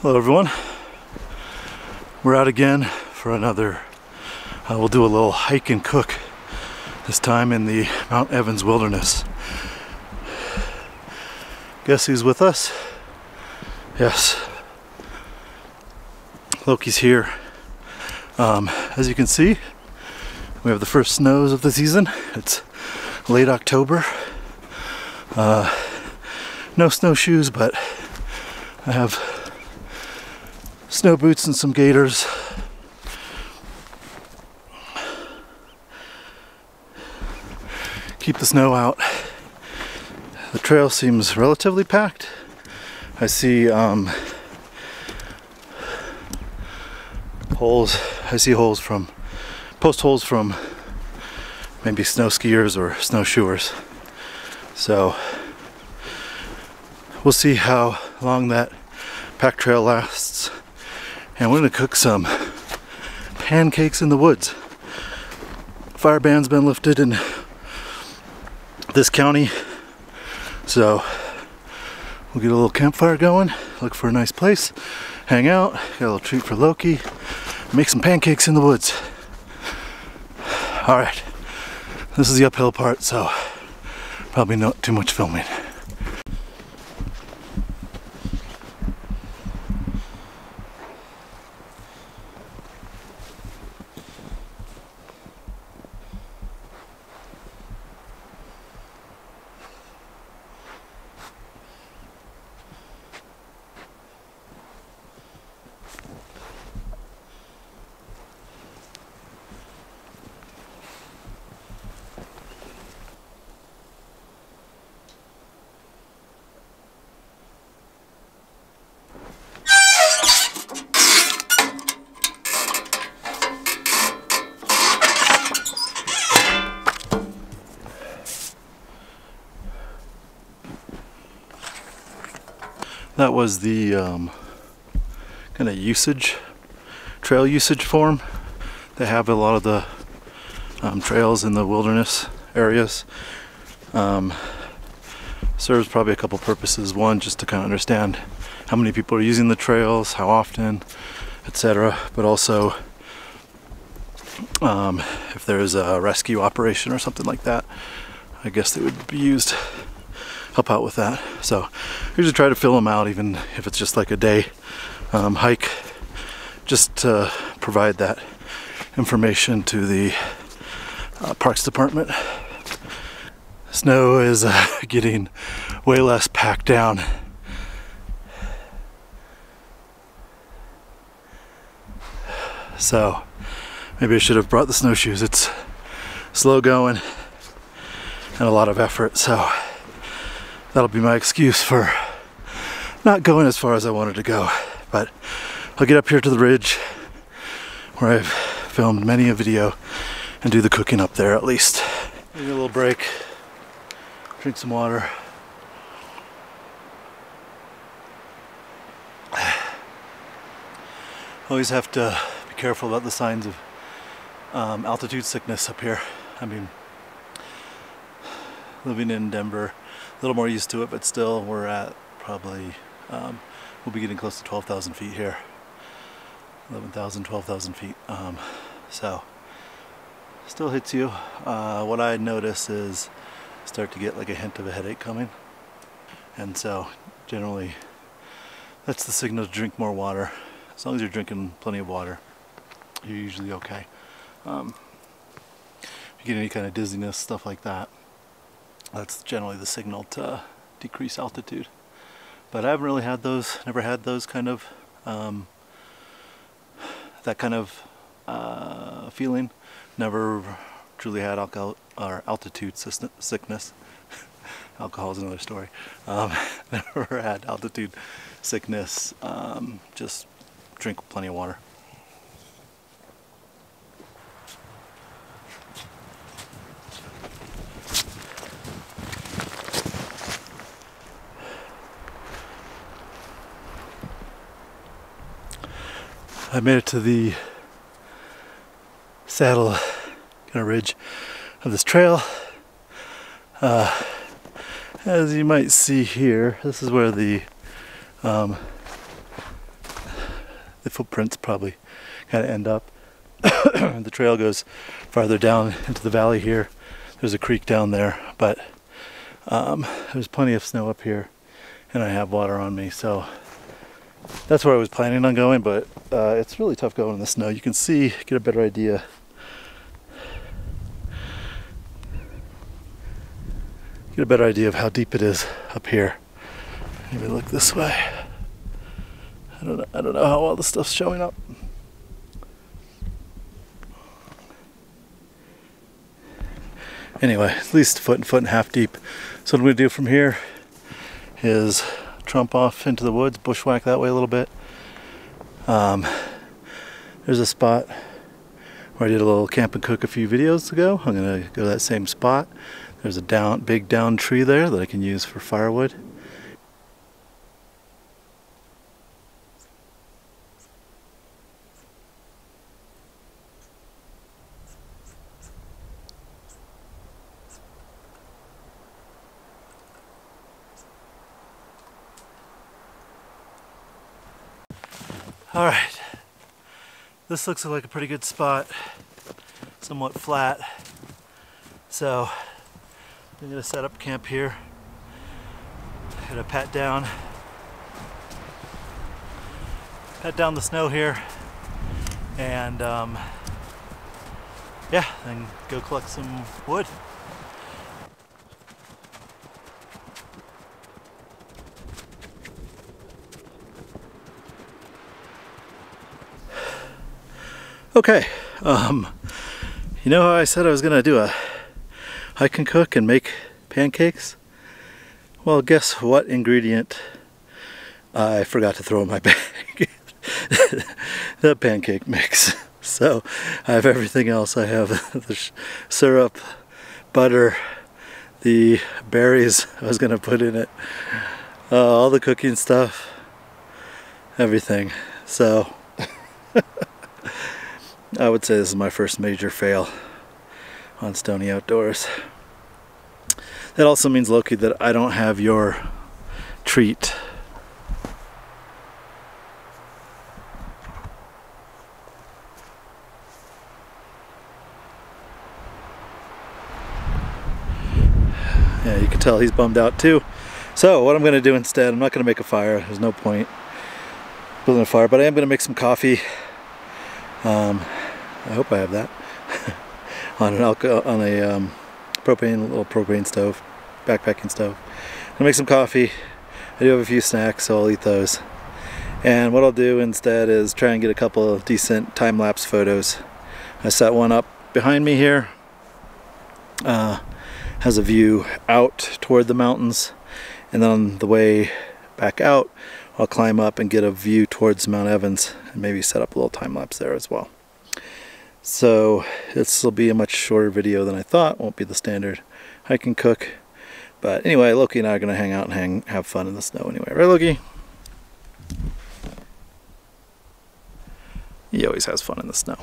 Hello everyone, we're out again for another, we'll do a little hike and cook, this time in the Mount Evans wilderness. Guess who's with us? Yes, Loki's here. As you can see, we have the first snows of the season. It's late October. No snowshoes, but I have snow boots and some gaiters. Keep the snow out. The trail seems relatively packed. I see holes. I see holes from post holes from maybe snow skiers or snowshoers. So we'll see how long that packed trail lasts. And we're gonna cook some pancakes in the woods. Fire ban's been lifted in this county, so we'll get a little campfire going, look for a nice place, hang out, got a little treat for Loki, make some pancakes in the woods. Alright, this is the uphill part, so probably not too much filming. That was the kind of trail usage form they have a lot of the trails in the wilderness areas. Serves probably a couple purposes. One, just to kind of understand how many people are using the trails, how often, etc. But also if there's a rescue operation or something like that, I guess they would be used. Help out with that. So I usually try to fill them out, even if it's just like a day hike, just to provide that information to the Parks Department. Snow is getting way less packed down. So maybe I should have brought the snowshoes. It's slow going and a lot of effort, so that'll be my excuse for not going as far as I wanted to go. But I'll get up here to the ridge where I've filmed many a video and do the cooking up there at least. Need a little break, drink some water. Always have to be careful about the signs of altitude sickness up here. I mean, living in Denver, a little more used to it, but still we're at probably, we'll be getting close to 12,000 feet here. 11,000, 12,000 feet. So, still hits you. What I notice is start to get like a hint of a headache coming. And so, generally, that's the signal to drink more water. As long as you're drinking plenty of water, you're usually okay. If you get any kind of dizziness, stuff like that, that's generally the signal to decrease altitude. But I haven't really had those, never had those kind of, that kind of feeling. Never truly had alcohol or altitude sickness. Alcohol is another story. Never had altitude sickness. Just drink plenty of water. I made it to the saddle kind of ridge of this trail. As you might see here, this is where the footprints probably kind of end up. The trail goes farther down into the valley here. There's a creek down there, but there's plenty of snow up here, and I have water on me, so that's where I was planning on going, but it's really tough going in the snow. You can see, get a better idea. Get a better idea of how deep it is up here. Maybe look this way. I don't know how all the stuff's showing up. Anyway, at least a foot and a half deep. So what I'm going to do from here is trump off into the woods, bushwhack that way a little bit. There's a spot where I did a little camp and cook a few videos ago. I'm going to go to that same spot. There's a big down tree there that I can use for firewood. Alright, this looks like a pretty good spot, somewhat flat, so I'm going to set up camp here. I'm going to pat down the snow here, and yeah, then go collect some wood. Okay, you know how I said I was gonna do a hike and cook and make pancakes? Well, guess what ingredient I forgot to throw in my bag? The pancake mix. So I have everything else. I have the syrup, butter, the berries I was gonna put in it, all the cooking stuff, everything. So I would say this is my first major fail on Stony Outdoors. That also means, Loki, that I don't have your treat. Yeah, you can tell he's bummed out too. So what I'm going to do instead, I'm not going to make a fire. There's no point building a fire, but I am going to make some coffee. I hope I have that on a little propane stove, backpacking stove. I'm gonna make some coffee. I do have a few snacks, so I'll eat those. And what I'll do instead is try and get a couple of decent time-lapse photos. I set one up behind me here. Has a view out toward the mountains, and then on the way back out, I'll climb up and get a view towards Mount Evans, and maybe set up a little time-lapse there as well. So this will be a much shorter video than I thought. Won't be the standard hike and cook. But anyway, Loki and I are going to hang out and have fun in the snow anyway. Right, Loki? He always has fun in the snow.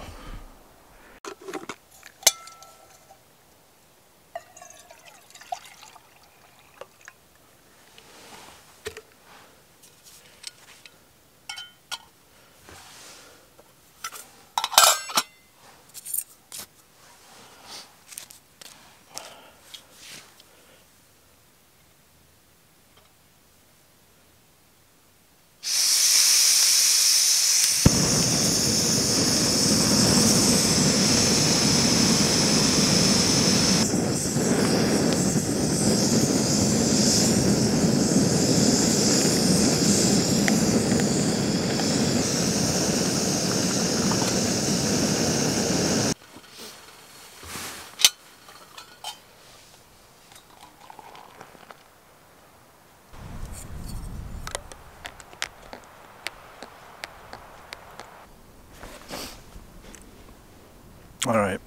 Alright,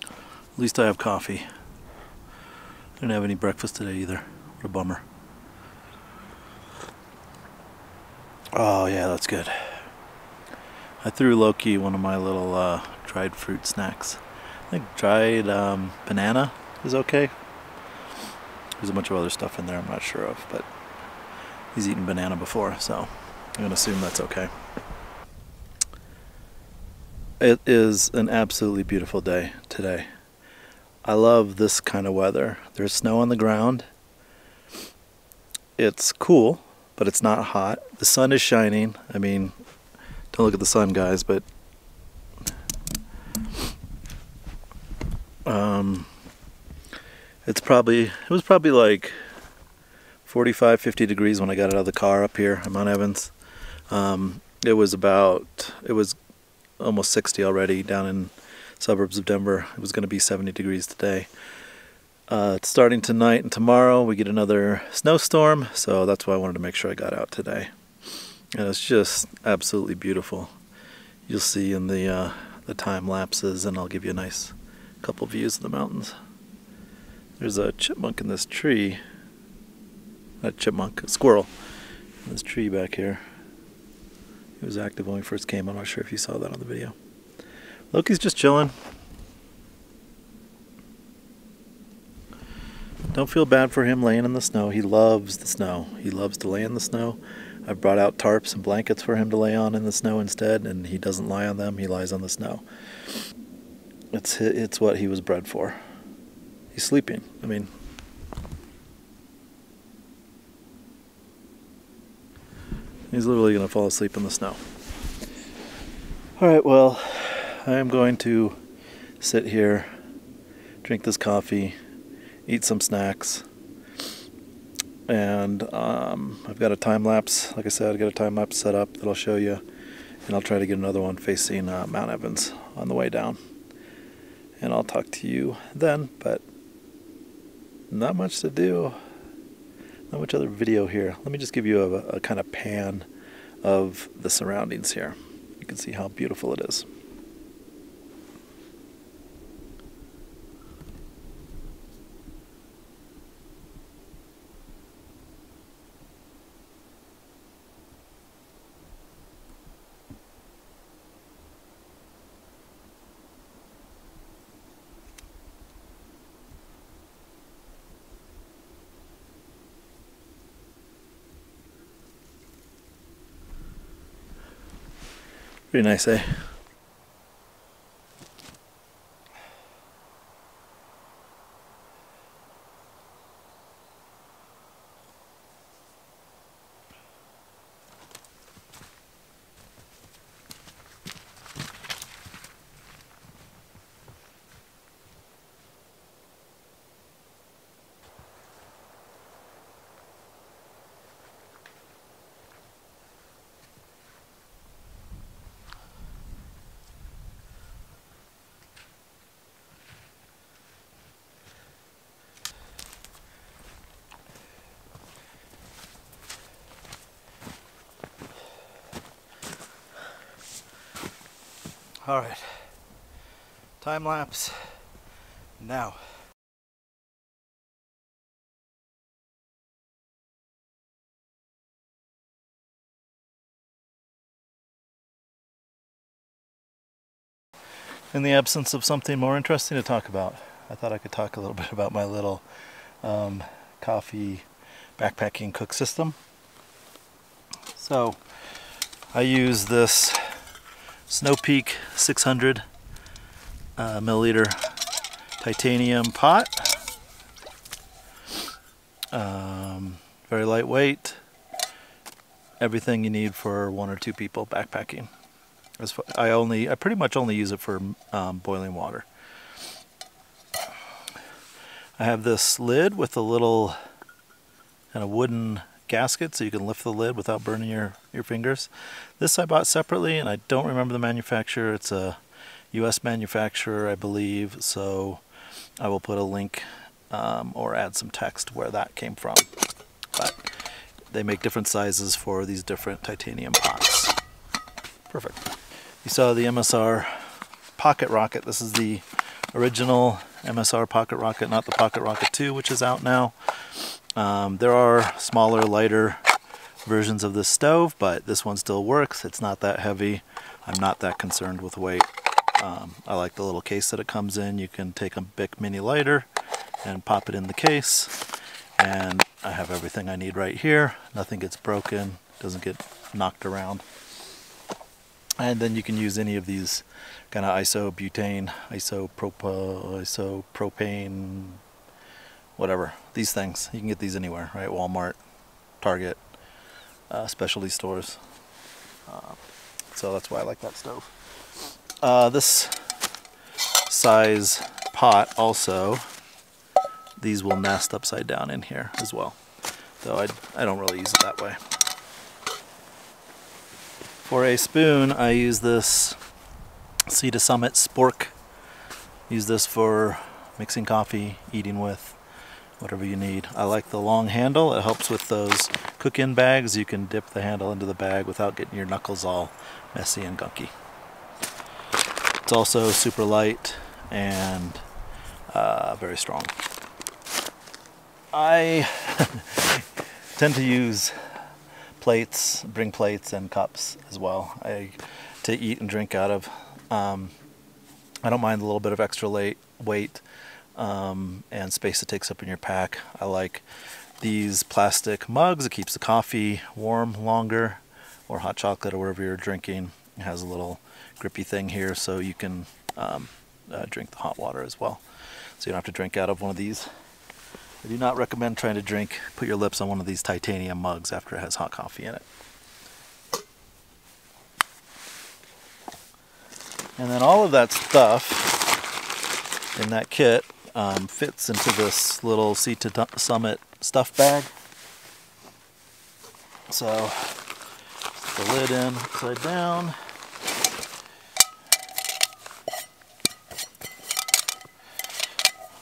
at least I have coffee. I didn't have any breakfast today either. What a bummer. Oh yeah, that's good. I threw Loki one of my little dried fruit snacks. I think dried banana is okay. There's a bunch of other stuff in there I'm not sure of, but he's eaten banana before, so I'm going to assume that's okay. It is an absolutely beautiful day today. I love this kind of weather. There's snow on the ground. It's cool, but it's not hot. The sun is shining. I mean, don't look at the sun, guys, but it was probably like 45, 50 degrees when I got out of the car up here. I'm on Evans. It was almost 60 already down in suburbs of Denver. It was going to be 70 degrees today. It's starting tonight and tomorrow. We get another snowstorm, so that's why I wanted to make sure I got out today. And it's just absolutely beautiful. You'll see in the time lapses, and I'll give you a nice couple views of the mountains. There's a chipmunk in this tree. Not chipmunk, a squirrel in this tree back here. He was active when we first came. I'm not sure if you saw that on the video. Loki's just chilling. Don't feel bad for him laying in the snow. He loves the snow. He loves to lay in the snow. I've brought out tarps and blankets for him to lay on in the snow instead, and he doesn't lie on them. He lies on the snow. It's what he was bred for. He's sleeping. I mean, he's literally going to fall asleep in the snow. Alright, well, I am going to sit here, drink this coffee, eat some snacks, and I've got a time lapse. Like I said, I've got a time lapse set up that I'll show you, and I'll try to get another one facing Mount Evans on the way down. And I'll talk to you then, but not much to do. Not much other video here. Let me just give you a kind of pan of the surroundings here. You can see how beautiful it is. Pretty nice, eh? All right, time lapse now. In the absence of something more interesting to talk about, I thought I could talk a little bit about my little coffee backpacking cook system. So I use this Snow Peak 600 milliliter titanium pot. Very lightweight. Everything you need for 1 or 2 people backpacking. I pretty much only use it for boiling water. I have this lid with a little kind of wooden gasket so you can lift the lid without burning your fingers. This I bought separately, and I don't remember the manufacturer. It's a US manufacturer, I believe, so I will put a link or add some text where that came from. But they make different sizes for these different titanium pots. Perfect. You saw the MSR Pocket Rocket. This is the original MSR Pocket Rocket, not the Pocket Rocket 2, which is out now. There are smaller, lighter versions of this stove, but this one still works. It's not that heavy. I'm not that concerned with weight. I like the little case that it comes in. You can take a Bic mini lighter and pop it in the case, and I have everything I need right here. Nothing gets broken, doesn't get knocked around. And then you can use any of these kind of isobutane, isopropane, whatever, these things. You can get these anywhere, right? Walmart, Target, specialty stores. So that's why I like that stove. This size pot also, these will nest upside down in here as well. Though I don't really use it that way. For a spoon, I use this Sea to Summit Spork. Use this for mixing coffee, eating with, whatever you need. I like the long handle. It helps with those cook-in bags. You can dip the handle into the bag without getting your knuckles all messy and gunky. It's also super light and very strong. I tend to use plates, bring plates and cups as well to eat and drink out of. I don't mind a little bit of extra weight and space it takes up in your pack. I like these plastic mugs. It keeps the coffee warm longer, or hot chocolate or whatever you're drinking. It has a little grippy thing here so you can drink the hot water as well. So you don't have to drink out of one of these. I do not recommend trying to put your lips on one of these titanium mugs after it has hot coffee in it. And then all of that stuff in that kit fits into this little Sea to Summit stuff bag. So the lid in upside down.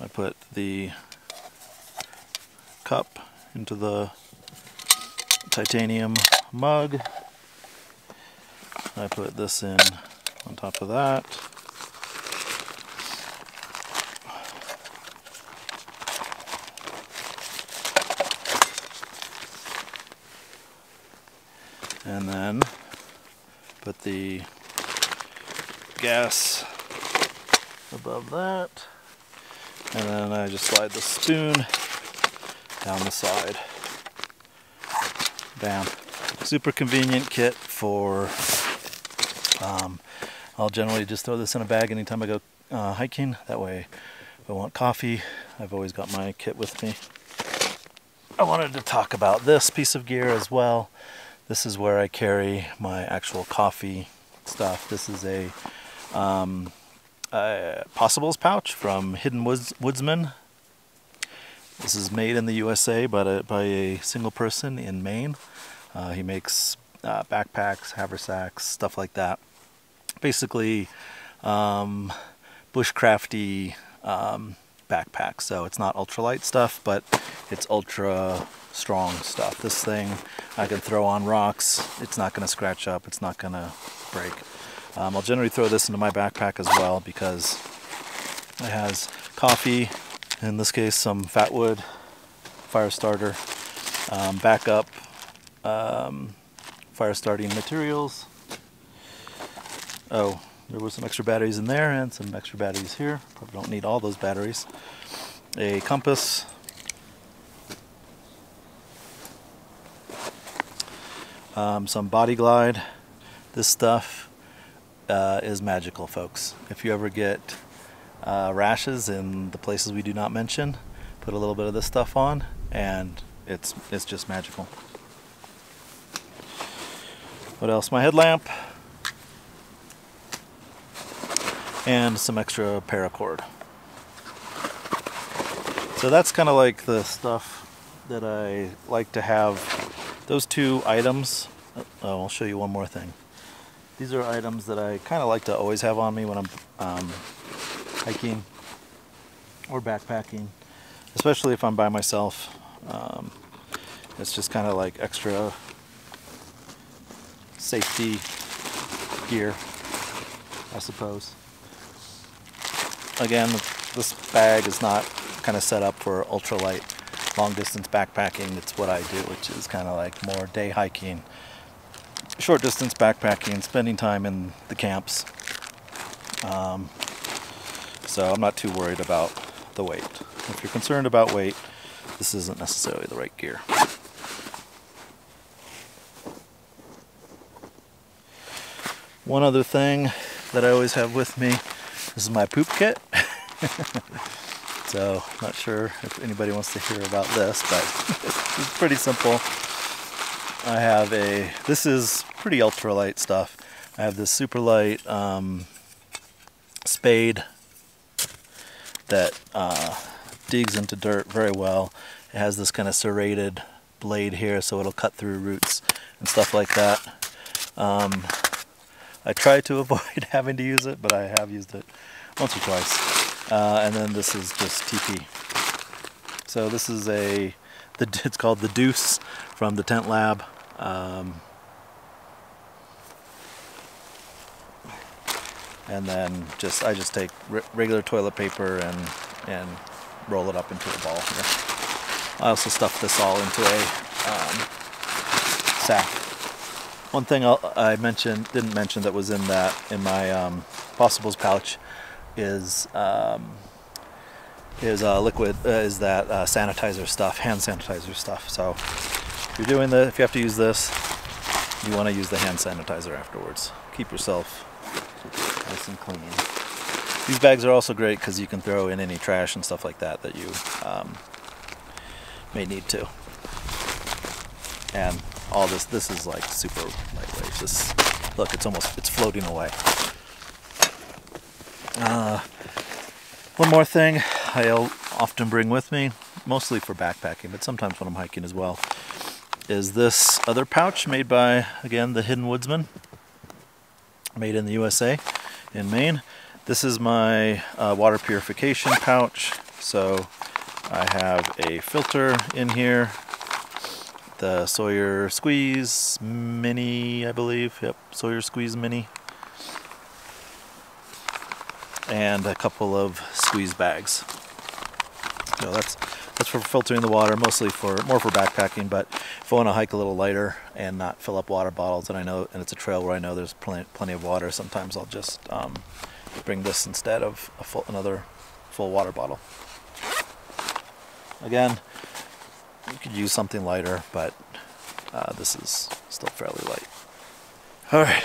I put the cup into the titanium mug. I put this in on top of that. And then put the gas above that. And then I just slide the spoon down the side. Bam. Super convenient kit for, I'll generally just throw this in a bag anytime I go hiking. That way if I want coffee, I've always got my kit with me. I wanted to talk about this piece of gear as well. This is where I carry my actual coffee stuff. This is a Possibles pouch from Hidden Woodsman. This is made in the USA by a single person in Maine. He makes backpacks, haversacks, stuff like that. Basically, bushcrafty backpack. So it's not ultralight stuff, but it's ultra strong stuff. This thing I can throw on rocks. It's not going to scratch up. It's not going to break. I'll generally throw this into my backpack as well because it has coffee, in this case some fat wood, fire starter, backup fire starting materials. Oh, there were some extra batteries in there and some extra batteries here. Probably don't need all those batteries. A compass. Some Body Glide. This stuff is magical, folks. If you ever get rashes in the places we do not mention, put a little bit of this stuff on and it's just magical. What else? My headlamp and some extra paracord. So that's kind of like the stuff that I like to have. Those two items. Oh, I'll show you one more thing. These are items that I kind of like to always have on me when I'm hiking or backpacking, especially if I'm by myself. It's just kind of like extra safety gear, I suppose. Again, this bag is not kind of set up for ultralight long distance backpacking. It's what I do, which is kind of like more day hiking, short distance backpacking, spending time in the camps. So I'm not too worried about the weight. If you're concerned about weight, this isn't necessarily the right gear. One other thing that I always have with me, this is my poop kit. So, not sure if anybody wants to hear about this, but it's pretty simple. I have this is pretty ultralight stuff. I have this super light spade that digs into dirt very well. It has this kind of serrated blade here, so it'll cut through roots and stuff like that. I try to avoid having to use it, but I have used it once or twice. And then this is just TP. So this is it's called the Deuce from the Tent Lab. And then I just take regular toilet paper and roll it up into a ball. I also stuff this all into a sack. One thing I didn't mention that was in my Possibles pouch is liquid sanitizer stuff, hand sanitizer stuff. So if you have to use this, you want to use the hand sanitizer afterwards. Keep yourself nice and clean. These bags are also great because you can throw in any trash and stuff like that you may need to. And all this is like super lightweight. Look, it's floating away. One more thing I'll often bring with me, mostly for backpacking, but sometimes when I'm hiking as well, is this other pouch made by, again, the Hidden Woodsman, made in the USA, in Maine. This is my water purification pouch. So I have a filter in here, the Sawyer Squeeze Mini, I believe. Yep, Sawyer Squeeze Mini. And a couple of squeeze bags. So that's for filtering the water, more for backpacking. But if I want to hike a little lighter and not fill up water bottles, and it's a trail where I know there's plenty of water, sometimes I'll just bring this instead of another full water bottle. Again, you could use something lighter, but this is still fairly light. All right,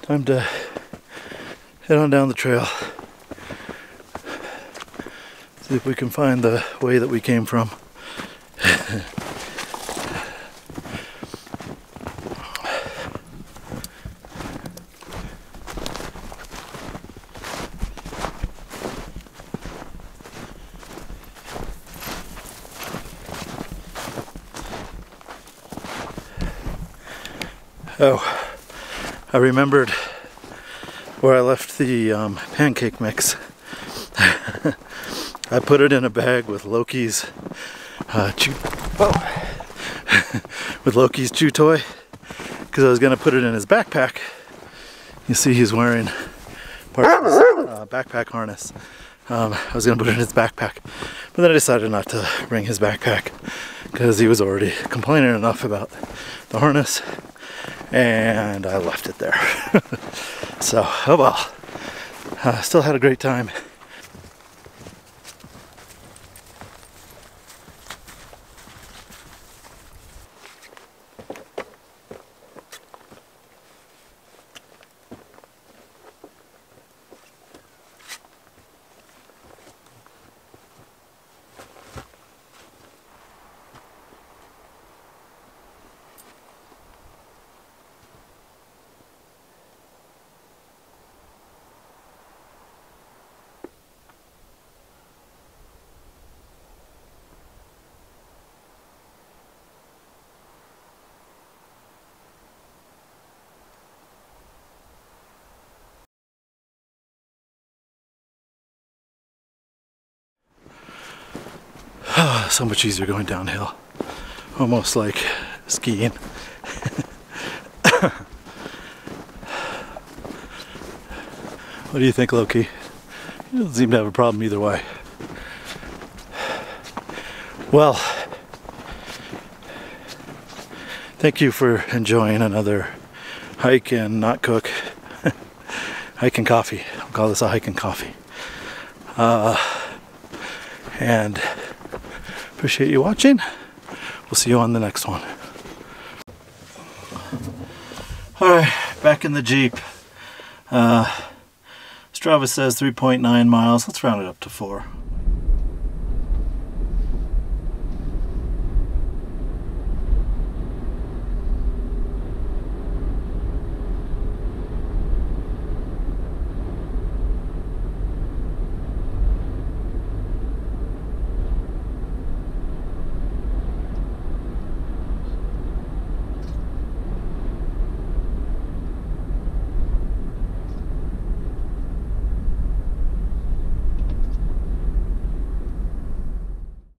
time to head on down the trail. See if we can find the way that we came from. Oh, I remembered where I left the pancake mix. I put it in a bag with Loki's with Loki's chew toy, because I was going to put it in his backpack. You see he's wearing part of his backpack harness. I was going to put it in his backpack, but then I decided not to bring his backpack because he was already complaining enough about the harness, and I left it there. So, oh well. Still had a great time. So much easier going downhill. Almost like skiing. What do you think, Loki? He doesn't seem to have a problem either way. Well, thank you for enjoying another hike and not cook. Hike and coffee. I'll call this a hike and coffee. And appreciate you watching. We'll see you on the next one. Alright, back in the Jeep. Strava says 3.9 miles. Let's round it up to 4.